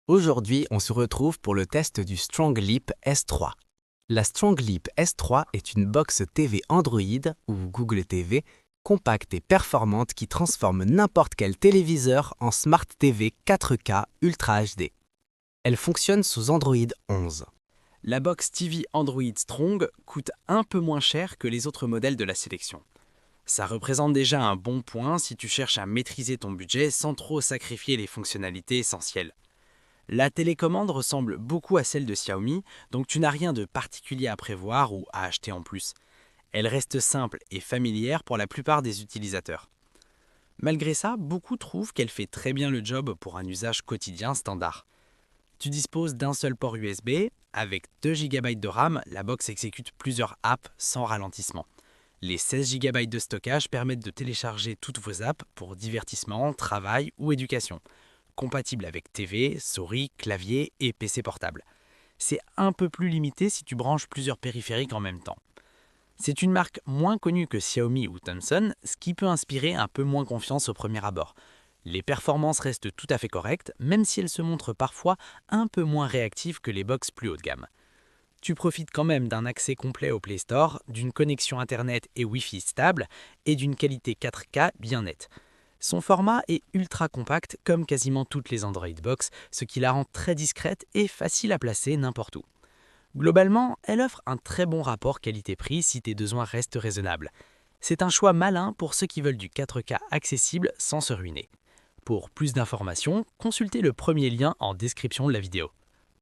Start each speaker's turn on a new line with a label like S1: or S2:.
S1: Aujourd'hui, on se retrouve pour le test du StrongLeap S3. La StrongLeap S3 est une box TV Android ou Google TV compacte et performante qui transforme n'importe quel téléviseur en Smart TV 4K Ultra HD. Elle fonctionne sous Android 11.
S2: La box TV Android Strong coûte un peu moins cher que les autres modèles de la sélection. Ça représente déjà un bon point si tu cherches à maîtriser ton budget sans trop sacrifier les fonctionnalités essentielles. La télécommande ressemble beaucoup à celle de Xiaomi, donc tu n'as rien de particulier à prévoir ou à acheter en plus. Elle reste simple et familière pour la plupart des utilisateurs. Malgré ça, beaucoup trouvent qu'elle fait très bien le job pour un usage quotidien standard. Tu disposes d'un seul port USB, avec 2 GB de RAM, la box exécute plusieurs apps sans ralentissement. Les 16 GB de stockage permettent de télécharger toutes vos apps pour divertissement, travail ou éducation. Compatible avec TV, souris, clavier et PC portable. C'est un peu plus limité si tu branches plusieurs périphériques en même temps. C'est une marque moins connue que Xiaomi ou Thomson, ce qui peut inspirer un peu moins confiance au premier abord. Les performances restent tout à fait correctes, même si elles se montrent parfois un peu moins réactives que les box plus haut de gamme. Tu profites quand même d'un accès complet au Play Store, d'une connexion Internet et Wi-Fi stable et d'une qualité 4K bien nette. Son format est ultra compact comme quasiment toutes les Android Box, ce qui la rend très discrète et facile à placer n'importe où. Globalement, elle offre un très bon rapport qualité-prix si tes besoins restent raisonnables. C'est un choix malin pour ceux qui veulent du 4K accessible sans se ruiner. Pour plus d'informations, consultez le premier lien en description de la vidéo.